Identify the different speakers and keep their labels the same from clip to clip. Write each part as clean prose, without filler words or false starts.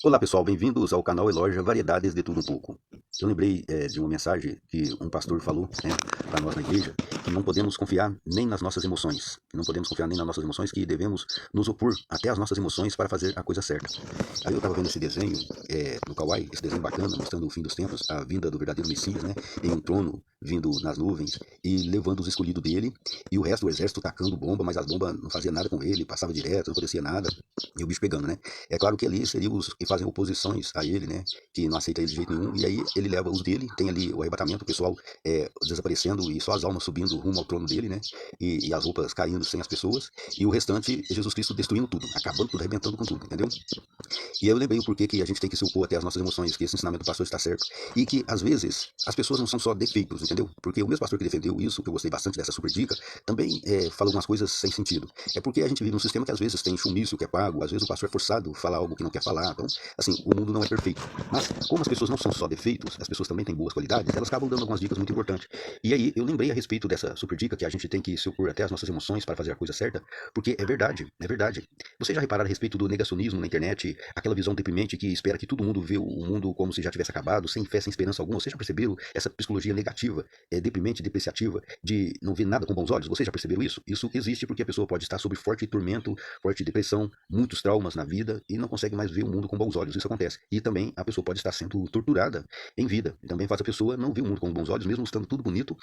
Speaker 1: Olá pessoal, bem-vindos ao canal Eloja Variedades de Tudo Um Pouco. Eu lembrei de uma mensagem que um pastor falou, para nós na igreja, que não podemos confiar nem nas nossas emoções. Não podemos confiar nem nas nossas emoções, que devemos nos opor até às nossas emoções para fazer a coisa certa. Aí eu estava vendo esse desenho no Kawaii, esse desenho bacana, mostrando o fim dos tempos, a vinda do verdadeiro Messias, né? Em um trono vindo nas nuvens e levando os escolhidos dele, e o resto do exército tacando bomba, mas as bombas não faziam nada com ele, passava direto, não acontecia nada, e o bicho pegando, né? É claro que ali seriam os que fazem oposições a ele, né? Que não aceita ele de jeito nenhum. E aí ele leva os dele, tem ali o arrebatamento, o pessoal desaparecendo e só as almas subindo rumo ao trono dele, né? E as roupas caindo sem as pessoas. E o restante, Jesus Cristo destruindo tudo, acabando tudo, arrebentando com tudo, entendeu? E aí eu lembrei o porquê que a gente tem que se opor até as nossas emoções, que esse ensinamento do pastor está certo. E que, às vezes, as pessoas não são só defeitos, entendeu? Porque o mesmo pastor que defendeu isso, que eu gostei bastante dessa super dica, também fala algumas coisas sem sentido. É porque a gente vive num sistema que às vezes tem chumício que é pago, às vezes o pastor é forçado a falar algo que não quer falar. Então, assim, o mundo não é perfeito. Mas, como as pessoas não são só defeitos, as pessoas também têm boas qualidades, elas acabam dando algumas dicas muito importantes. E aí eu lembrei a respeito dessa super dica, que a gente tem que se opor até as nossas emoções para fazer a coisa certa, porque é verdade, é verdade. Vocês já repararam a respeito do negacionismo na internet, aquela visão deprimente que espera que todo mundo vê o mundo como se já tivesse acabado, sem fé, sem esperança alguma? Vocês já perceberam essa psicologia negativa, deprimente, depreciativa, de não ver nada com bons olhos? Vocês já perceberam isso? Isso existe porque a pessoa pode estar sob forte tormento, forte depressão, muitos traumas na vida e não consegue mais ver o mundo com bons olhos. Isso acontece. E também a pessoa pode estar sendo torturada em vida. E também faz a pessoa não ver o mundo com bons olhos, mesmo estando tudo bonito,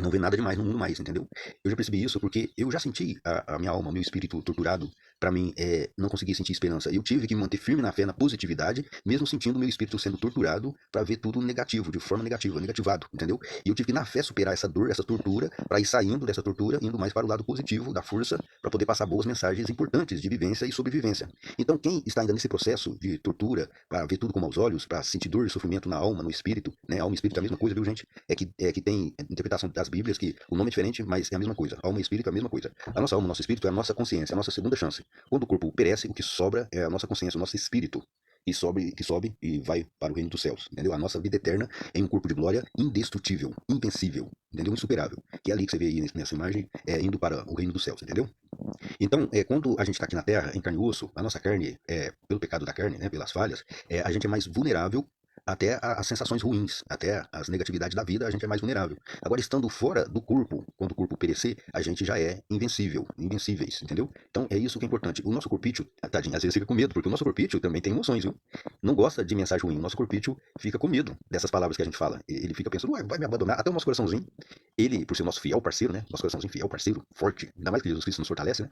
Speaker 1: não vê nada demais no mundo mais, entendeu? Eu já percebi isso porque eu já senti a minha alma, o meu espírito torturado, para mim não conseguir sentir esperança. Eu tive que me manter firme na fé, na positividade, mesmo sentindo o meu espírito sendo torturado para ver tudo negativo, de forma negativa, negativado, entendeu? E eu tive que na fé superar essa dor, essa tortura, para ir saindo dessa tortura, indo mais para o lado positivo da força, para poder passar boas mensagens importantes de vivência e sobrevivência. Então, quem está ainda nesse processo de tortura, para ver tudo com maus olhos, para sentir dor e sofrimento na alma, no espírito, né? Alma e espírito é a mesma coisa, viu, gente? É que tem interpretação das Bíblias que o nome é diferente, mas é a mesma coisa. Alma e espírito é a mesma coisa. A nossa alma, o nosso espírito é a nossa consciência, é a nossa segunda chance. Quando o corpo perece, o que sobra é a nossa consciência, o nosso espírito. Que sobe e vai para o reino dos céus, entendeu? A nossa vida eterna em um corpo de glória indestrutível, invencível, entendeu? Insuperável. Que é ali que você vê aí nessa imagem, indo para o reino dos céus, entendeu? Então, quando a gente está aqui na Terra, em carne e osso, a nossa carne, pelo pecado da carne, né, pelas falhas, a gente é mais vulnerável até às sensações ruins, até às negatividades da vida, a gente é mais vulnerável. Agora, estando fora do corpo, quando o corpo perecer, a gente já é invencível, invencíveis, entendeu? Então, é isso que é importante. O nosso corpício, tadinho, às vezes fica com medo, porque o nosso corpício também tem emoções, viu? Não gosta de mensagem ruim. O nosso corpício fica com medo dessas palavras que a gente fala. Ele fica pensando, ué, vai me abandonar. Até o nosso coraçãozinho, ele, por ser nosso fiel parceiro, né? Nosso coraçãozinho fiel, parceiro, forte, ainda mais que Jesus Cristo nos fortalece, né?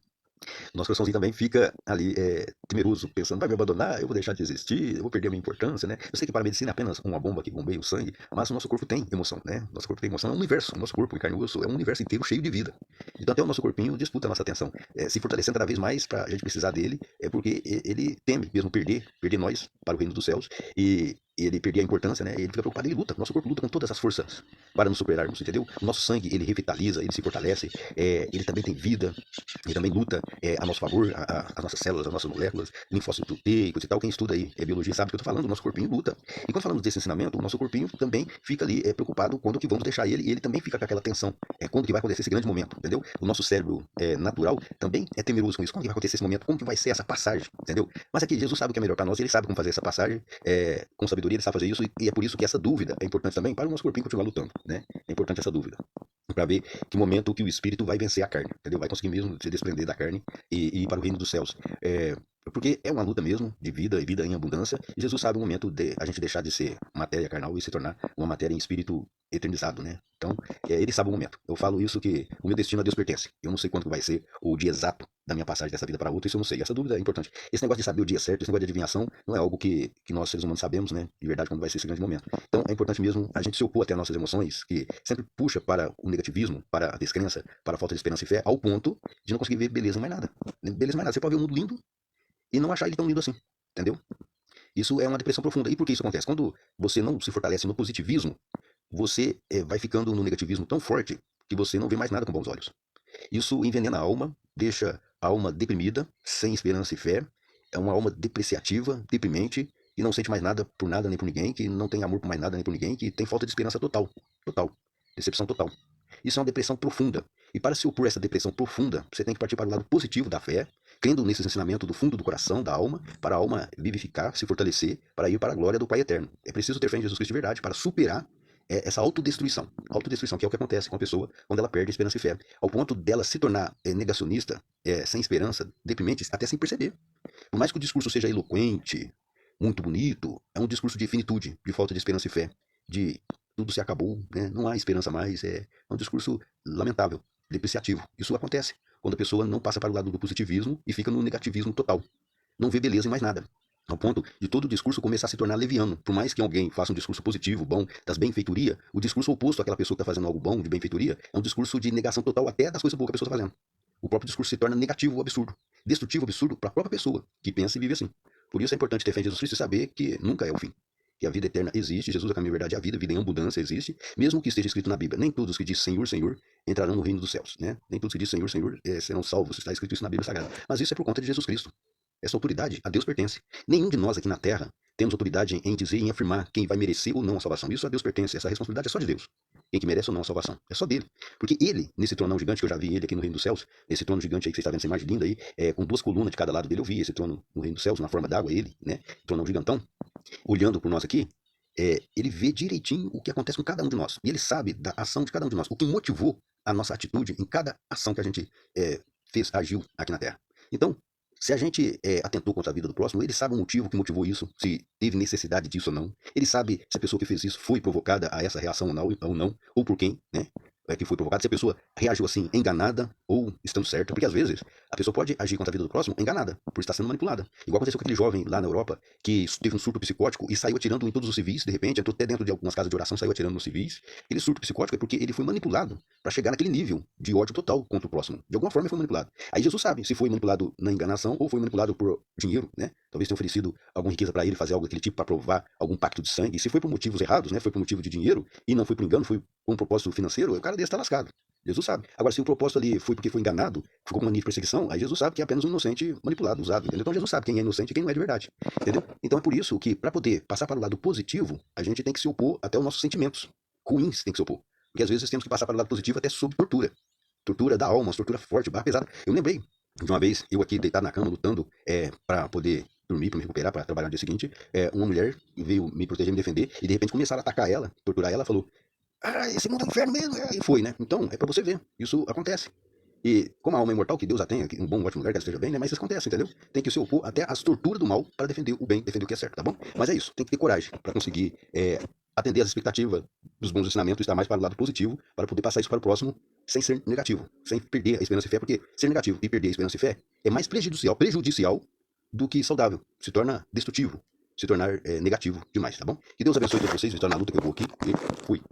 Speaker 1: Nosso coraçãozinho também fica ali temeroso, pensando, vai me abandonar, eu vou deixar de existir, eu vou perder a minha importância, né? Eu sei que para a medicina é apenas uma bomba que bombeia o sangue, mas o nosso corpo tem emoção, né? Nosso corpo tem emoção, é um universo, o nosso corpo em carne e osso é um universo inteiro cheio de vida. Então até o nosso corpinho disputa a nossa atenção, se fortalecendo cada vez mais para a gente precisar dele, porque ele teme mesmo perder nós para o reino dos céus, e ele perder a importância, né? Ele fica preocupado, ele luta, nosso corpo luta com todas as forças para nos superarmos, entendeu? O nosso sangue, ele revitaliza, ele se fortalece, ele também tem vida, ele também luta a nosso favor, as nossas células, as nossas moléculas, linfócitos proteicos e tal. Quem estuda aí biologia sabe o que eu estou falando, o nosso corpinho luta. E quando falamos desse ensinamento, o nosso corpinho também fica ali preocupado quando que vamos deixar ele, e ele também fica com aquela tensão, quando que vai acontecer esse grande momento, entendeu? O nosso cérebro natural também é temeroso com isso, quando que vai acontecer esse momento, como que vai ser essa passagem, entendeu? Mas aqui Jesus sabe o que é melhor para nós, ele sabe como fazer essa passagem, com sabedoria ele sabe fazer isso, e é por isso que essa dúvida é importante também para o nosso corpinho continuar lutando, né? É importante essa dúvida, para ver que momento que o espírito vai vencer a carne, entendeu? Vai conseguir mesmo se desprender da carne e ir para o reino dos céus. Porque é uma luta mesmo de vida e vida em abundância. E Jesus sabe o momento de a gente deixar de ser matéria carnal e se tornar uma matéria em espírito eternizado, né? Então, ele sabe o momento. Eu falo isso que o meu destino a Deus pertence. Eu não sei quanto vai ser o dia exato da minha passagem dessa vida para outra, isso eu não sei. Essa dúvida é importante. Esse negócio de saber o dia certo, esse negócio de adivinhação, não é algo que nós seres humanos sabemos, né? De verdade, quando vai ser esse grande momento. Então, é importante mesmo a gente se opor até às nossas emoções, que sempre puxa para o negativismo, para a descrença, para a falta de esperança e fé, ao ponto de não conseguir ver beleza em mais nada. Beleza em mais nada. Você pode ver o mundo lindo e não achar ele tão lindo assim, entendeu? Isso é uma depressão profunda. E por que isso acontece? Quando você não se fortalece no positivismo, você vai ficando no negativismo tão forte que você não vê mais nada com bons olhos. Isso envenena a alma, deixa a alma deprimida, sem esperança e fé. É uma alma depreciativa, deprimente, e não sente mais nada por nada nem por ninguém, que não tem amor por mais nada nem por ninguém, que tem falta de esperança total. Total. Decepção total. Isso é uma depressão profunda. E para se opor a essa depressão profunda, você tem que partir para o lado positivo da fé, crendo nesses ensinamentos do fundo do coração, da alma, para a alma vivificar, se fortalecer, para ir para a glória do Pai Eterno. É preciso ter fé em Jesus Cristo de verdade para superar essa autodestruição. Autodestruição, que é o que acontece com a pessoa quando ela perde a esperança e fé. Ao ponto dela se tornar negacionista, sem esperança, deprimente, até sem perceber. Por mais que o discurso seja eloquente, muito bonito, é um discurso de finitude, de falta de esperança e fé, de tudo se acabou, né? Não há esperança mais, é um discurso lamentável, depreciativo. Isso acontece quando a pessoa não passa para o lado do positivismo e fica no negativismo total. Não vê beleza em mais nada. Ao ponto de todo o discurso começar a se tornar leviano. Por mais que alguém faça um discurso positivo, bom, das benfeitoria, o discurso oposto àquela pessoa que está fazendo algo bom, de benfeitoria, é um discurso de negação total até das coisas boas que a pessoa está fazendo. O próprio discurso se torna negativo, absurdo. Destrutivo, absurdo para a própria pessoa que pensa e vive assim. Por isso é importante ter fé em Jesus Cristo e saber que nunca é o fim. Que a vida eterna existe, Jesus é o caminho, a verdade e a vida em abundância existe, mesmo que esteja escrito na Bíblia. Nem todos que dizem Senhor, Senhor entrarão no reino dos céus, né? Nem todos que dizem Senhor, Senhor serão salvos, está escrito isso na Bíblia Sagrada. Mas isso é por conta de Jesus Cristo. Essa autoridade a Deus pertence. Nenhum de nós aqui na Terra temos autoridade em dizer e em afirmar quem vai merecer ou não a salvação. Isso a Deus pertence, essa responsabilidade é só de Deus. Quem que merece ou não a salvação. É só dele. Porque ele, nesse tronão gigante, que eu já vi ele aqui no reino dos céus, esse trono gigante aí que você está vendo, essa imagem linda aí, com 2 colunas de cada lado dele, eu vi esse trono no reino dos céus, na forma d'água, ele, né? Tronão gigantão, olhando por nós aqui, ele vê direitinho o que acontece com cada um de nós. E ele sabe da ação de cada um de nós. O que motivou a nossa atitude em cada ação que a gente fez, agiu aqui na Terra. Então, se a gente atentou contra a vida do próximo, ele sabe o motivo que motivou isso, se teve necessidade disso ou não. Ele sabe se a pessoa que fez isso foi provocada a essa reação ou não, ou por quem, né? Que foi provocada, se a pessoa reagiu assim, enganada ou estando certa. Porque às vezes a pessoa pode agir contra a vida do próximo enganada, por estar sendo manipulada. Igual aconteceu com aquele jovem lá na Europa, que teve um surto psicótico e saiu atirando em todos os civis, de repente, entrou até dentro de algumas casas de oração, saiu atirando nos civis. Aquele surto psicótico é porque ele foi manipulado para chegar naquele nível de ódio total contra o próximo. De alguma forma ele foi manipulado. Aí Jesus sabe se foi manipulado na enganação ou foi manipulado por dinheiro, né? Talvez tenha oferecido alguma riqueza para ele, fazer algo daquele tipo para provar algum pacto de sangue. E se foi por motivos errados, né? Foi por motivo de dinheiro e não foi por engano, foi com um propósito financeiro, o cara desse está lascado. Jesus sabe. Agora, se o propósito ali foi porque foi enganado, ficou com mania de perseguição, aí Jesus sabe que é apenas um inocente manipulado, usado, entendeu? Então Jesus sabe quem é inocente e quem não é de verdade, entendeu? Então é por isso que, para poder passar para o lado positivo, a gente tem que se opor até os nossos sentimentos ruins, tem que se opor. Porque às vezes temos que passar para o lado positivo até sob tortura. Tortura da alma, uma tortura forte, barra pesada. Eu lembrei de uma vez, eu aqui deitado na cama, lutando para poder dormir, para me recuperar, para trabalhar no dia seguinte, uma mulher veio me proteger, me defender, e de repente começaram a atacar ela, torturar ela, falou: ah, esse mundo é um inferno mesmo. E foi, né? Então, é pra você ver. Isso acontece. E como a alma é imortal, que Deus a tenha, um bom, ótimo lugar, que ela esteja bem, né? Mas isso acontece, entendeu? Tem que se opor até às torturas do mal para defender o bem, defender o que é certo, tá bom? Mas é isso. Tem que ter coragem para conseguir atender às expectativas dos bons ensinamentos, estar mais para o lado positivo, para poder passar isso para o próximo sem ser negativo, sem perder a esperança e fé, porque ser negativo e perder a esperança e fé é mais prejudicial do que saudável. Se torna destrutivo, se tornar negativo demais, tá bom? Que Deus abençoe todos vocês, vitória na luta que eu vou aqui e fui.